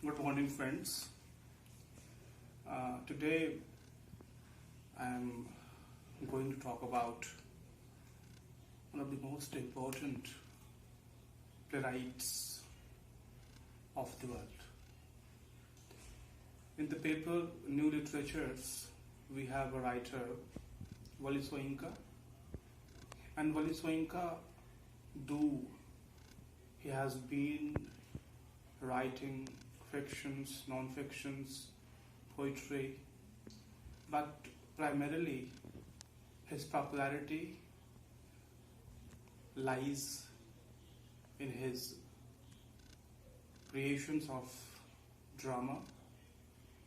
Good morning, friends. Today I am going to talk about one of the most important playwrights of the world. In the paper New Literatures, we have a writer, Wally Soyinka, and Wally Soyinka, he has been writing fictions, non-fictions, poetry, but primarily his popularity lies in his creations of drama,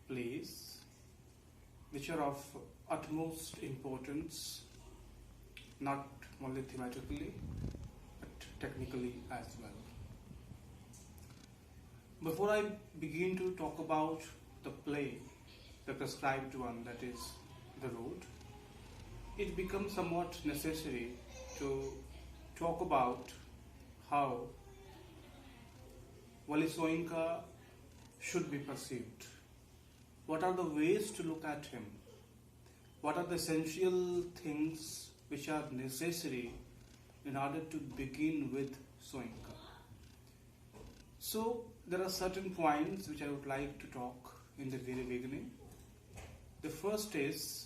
plays, which are of utmost importance, not only thematically, but technically as well. Before I begin to talk about the play, the prescribed one, that is The Road, it becomes somewhat necessary to talk about how Wally Soyinka should be perceived. What are the ways to look at him? What are the essential things which are necessary in order to begin with Soyinka? So, there are certain points which I would like to talk in the very beginning. The first is,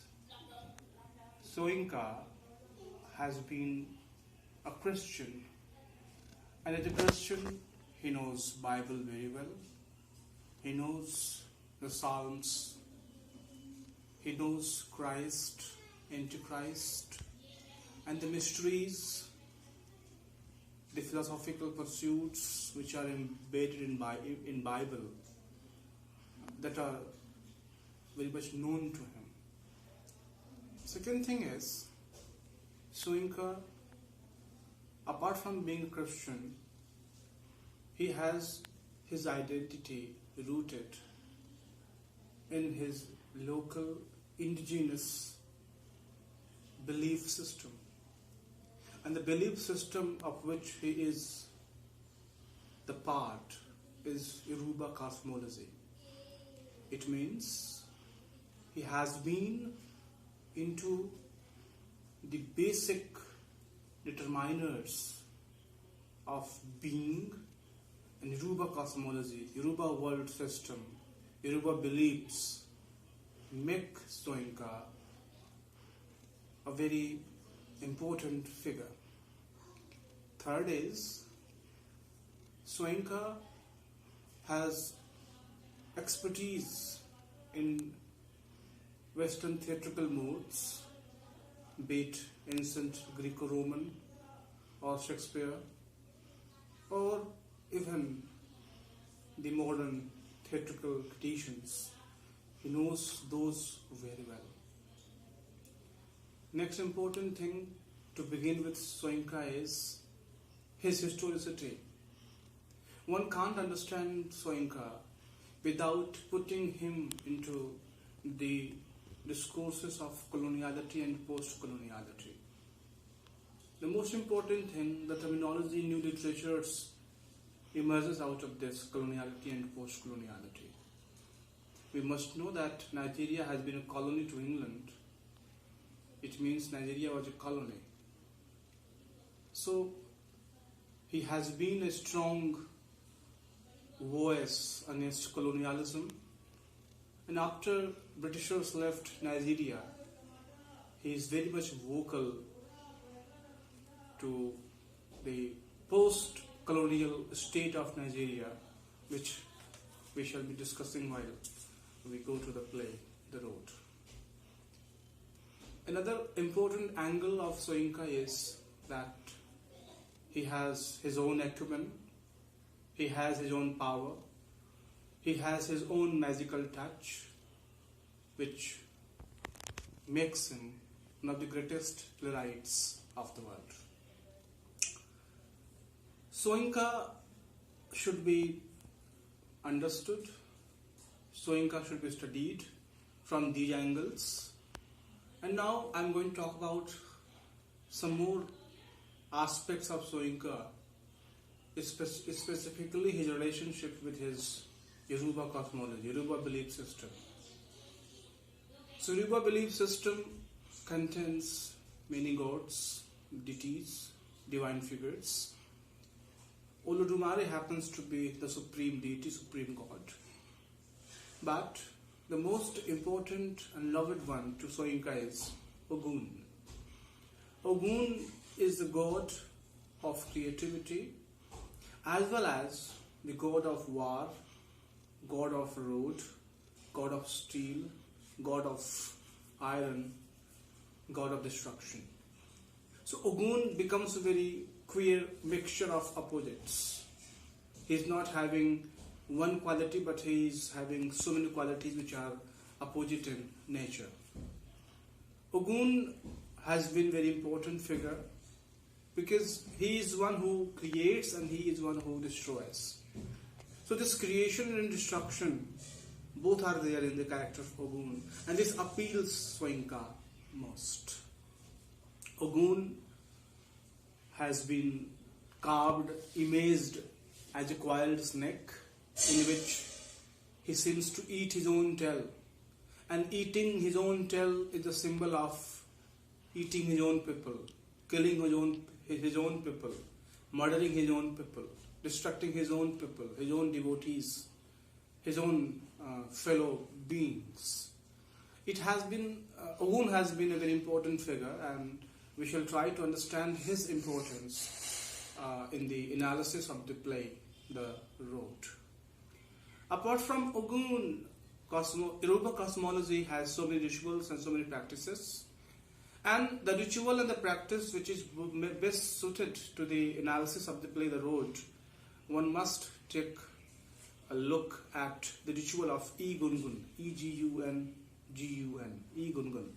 Soyinka has been a Christian, and as a Christian, he knows Bible very well. He knows the Psalms. He knows Christ, Antichrist, and the mysteries, the philosophical pursuits which are embedded in Bible that are very much known to him. Second thing is, Soyinka, apart from being a Christian, he has his identity rooted in his local indigenous belief system. And the belief system of which he is the part is Yoruba cosmology. It means he has been into the basic determiners of being in Yoruba cosmology, Yoruba world system, Yoruba beliefs make Soyinka a very important figure. Third is, Soyinka has expertise in Western theatrical modes, be it ancient Greco-Roman or Shakespeare, or even the modern theatrical traditions. He knows those very well. Next important thing to begin with Soyinka is his historicity. One can't understand Soyinka without putting him into the discourses of coloniality and post-coloniality. The most important thing, the terminology in New Literatures emerges out of this coloniality and post-coloniality. We must know that Nigeria has been a colony to England. It means Nigeria was a colony. So, he has been a strong voice against colonialism. And after Britishers left Nigeria, he is very much vocal to the post-colonial state of Nigeria, which we shall be discussing while we go to the play, The Road. Another important angle of Soyinka is that he has his own acumen, he has his own power, he has his own magical touch, which makes him one of the greatest playwrights of the world. Soyinka should be understood, Soyinka should be studied from these angles. And now I'm going to talk about some more aspects of Soyinka, specifically his relationship with his Yoruba cosmology, Yoruba belief system. So Yoruba belief system contains many gods, deities, divine figures. Olodumare happens to be the supreme deity, supreme god. But the most important and loved one to Soyinka is Ogun. Ogun is the god of creativity as well as the god of war, god of road, god of steel, god of iron, god of destruction. So Ogun becomes a very queer mixture of opposites. He's not having one quality, but he is having so many qualities which are opposite in nature. Ogun has been very important figure because he is one who creates and he is one who destroys. So this creation and destruction both are there in the character of Ogun, and this appeals Soyinka most. Ogun has been carved, imaged as a coiled snake in which he seems to eat his own tail, and eating his own tail is a symbol of eating his own people, killing his own people, murdering his own people, destructing his own people, his own devotees, his own fellow beings. It has been Ogun has been a very important figure, and we shall try to understand his importance in the analysis of the play The Road. Apart from Ogun, Yoruba cosmology has so many rituals and so many practices, and the ritual and the practice which is best suited to the analysis of the play The Road, one must take a look at the ritual of Egungun, E-G-U-N-G-U-N, Egungun.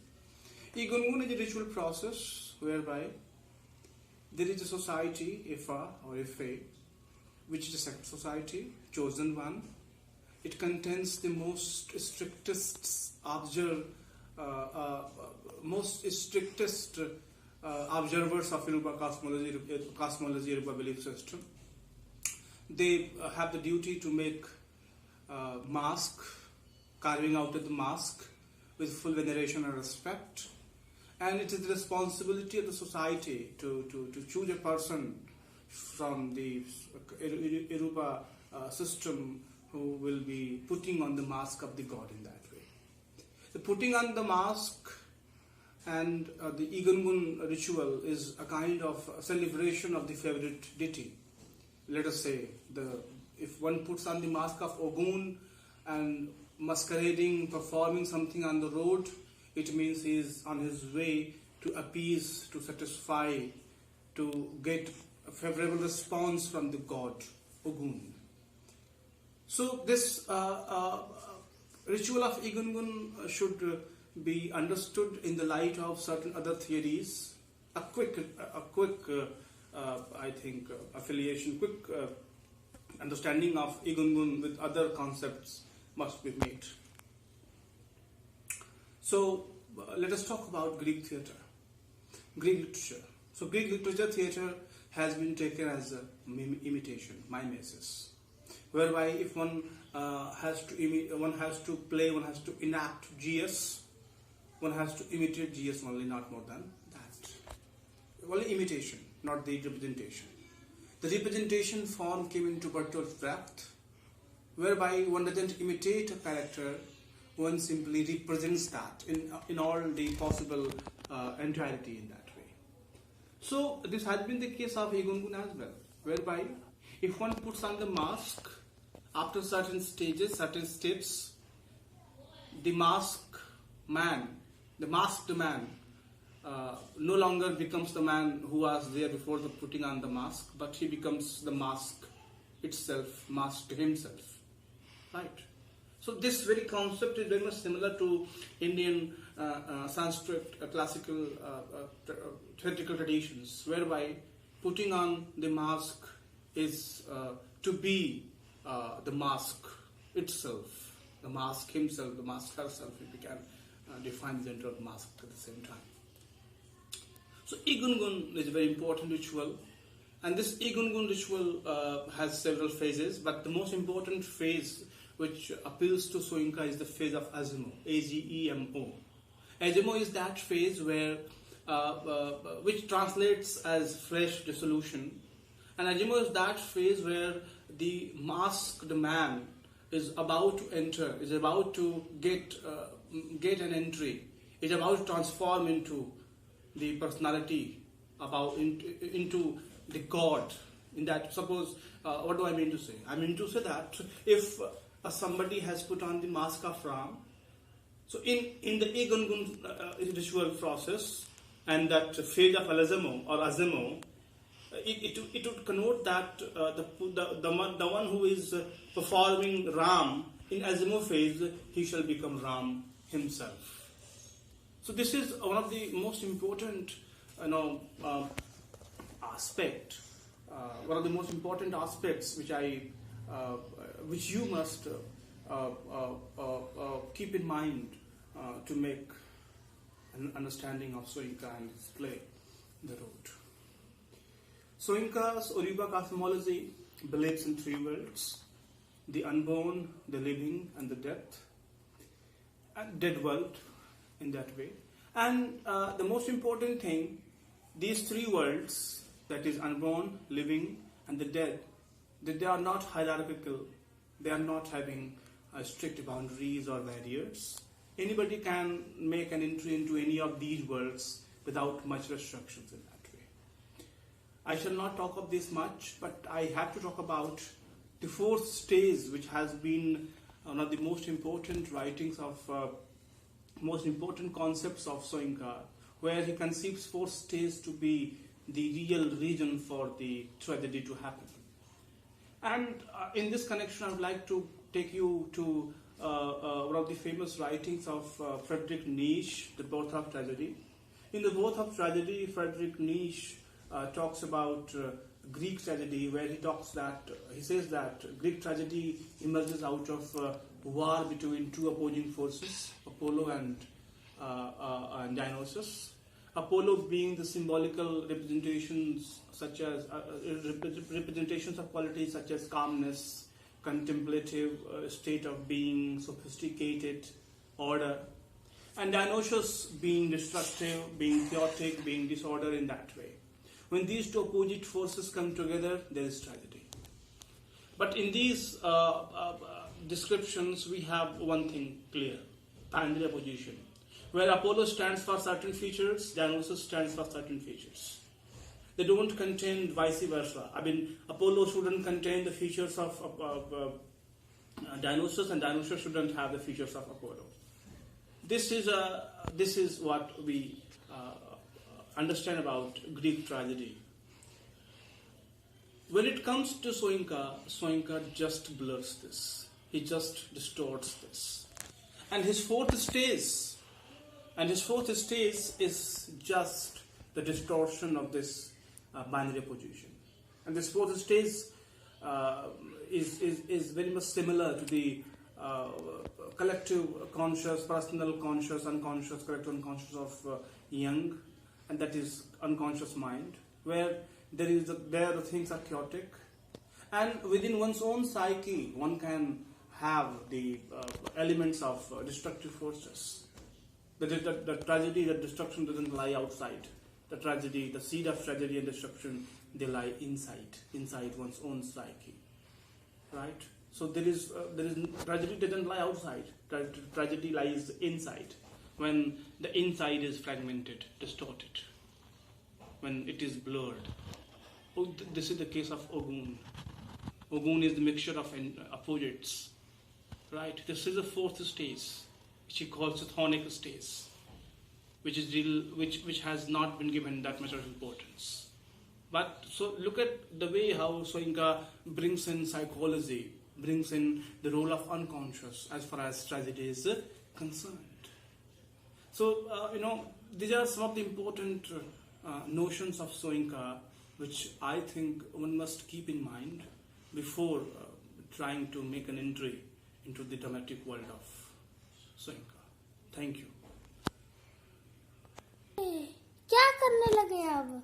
Egungun is a ritual process whereby there is a society, Ifa or Ife, which is a sect society, chosen one. It contains the most strictest observers of Yoruba cosmology, Yoruba belief system. They have the duty to make mask, carving out of the mask with full veneration and respect. And it is the responsibility of the society to choose a person from the Yoruba system who will be putting on the mask of the god in that way. The putting on the mask and the Egungun ritual is a kind of celebration of the favorite deity. Let us say, if one puts on the mask of Ogun and masquerading, performing something on the road, it means he is on his way to appease, to satisfy, to get a favorable response from the god Ogun. So this ritual of Egungun should be understood in the light of certain other theories. A quick affiliation, quick understanding of Egungun with other concepts must be made. So let us talk about Greek theatre, Greek literature. So Greek literature theatre has been taken as a imitation, mimesis, whereby if one has to play, one has to enact GS, one has to imitate GS only, not more than that. Only imitation, not the representation. The representation form came into Bertolt Brecht, whereby one doesn't imitate a character, one simply represents that in all the possible entirety in that way. So this has been the case of Egungun as well, whereby if one puts on the mask, after certain stages, certain steps, the masked man no longer becomes the man who was there before the putting on the mask, but he becomes the mask itself, masked himself, right? So this very concept is very much similar to Indian Sanskrit classical theatrical traditions, whereby putting on the mask is to be the mask itself, the mask himself, the mask herself, if we can define the gender of mask at the same time. So Egungun is a very important ritual, and this Egungun ritual has several phases, but the most important phase which appeals to Soyinka is the phase of Azemo, Agemo. Agemo is that phase where, which translates as fresh dissolution, and Agemo is that phase where the masked man is about to enter, is about to get an entry, is about to transform into the personality, into the God. In that, suppose, what do I mean to say? I mean to say that if somebody has put on the mask of Ram, so in the Egungun ritual process and that phase of Azemo, it would connote that the one who is performing Ram in Azemo phase, he shall become Ram himself. So this is one of the most important, aspect. One of the most important aspects which you must keep in mind to make an understanding of Soyinka and display the road. Soyinka's Oriba cosmology believes in three worlds: the unborn, the living, and the dead world in that way. And the most important thing, these three worlds, that is unborn, living, and the dead, they are not hierarchical. They are not having strict boundaries or barriers. Anybody can make an entry into any of these worlds without much restrictions in that way. I shall not talk of this much, but I have to talk about the fourth stage, which has been one of the most important writings of, most important concepts of Soyinka, where he conceives fourth stage to be the real reason for the tragedy to happen. And in this connection, I would like to take you to one of the famous writings of Friedrich Nietzsche, The Birth of Tragedy. In The Birth of Tragedy, Friedrich Nietzsche talks about Greek tragedy, where he says that Greek tragedy emerges out of war between two opposing forces, Apollo and Dionysus. Apollo being the symbolical representations such as representations of qualities such as calmness, contemplative state of being, sophisticated, order, and Dionysus being destructive, being chaotic, being disorder in that way. When these two opposite forces come together, there is tragedy. But in these descriptions, we have one thing clear: binary opposition, where Apollo stands for certain features, Dionysus stands for certain features. They don't contain vice versa. I mean, Apollo shouldn't contain the features of Dionysus, and Dionysus shouldn't have the features of Apollo. This is what we understand about Greek tragedy. When it comes to Soyinka just blurs this. He just distorts this. And his fourth stage is just the distortion of this binary opposition. And this fourth stage is very much similar to the collective conscious, personal conscious, unconscious, collective unconscious of Jung, and that is unconscious mind, where the things are chaotic, and within one's own psyche, one can have the elements of destructive forces. The tragedy, the destruction doesn't lie outside. The tragedy, the seed of tragedy and destruction, they lie inside one's own psyche, right? So there is tragedy doesn't lie outside. Tragedy lies inside. When the inside is fragmented, distorted, when it is blurred. This is the case of Ogun. Ogun is the mixture of opposites, right? This is the fourth stage, which he calls the chthonic stage, which has not been given that much of importance. But so look at the way how Soyinka brings in psychology, brings in the role of unconscious as far as tragedy is concerned. So these are some of the important notions of Soyinka, which I think one must keep in mind before trying to make an entry into the dramatic world of Soyinka. Thank you. क्या करने लगे अब?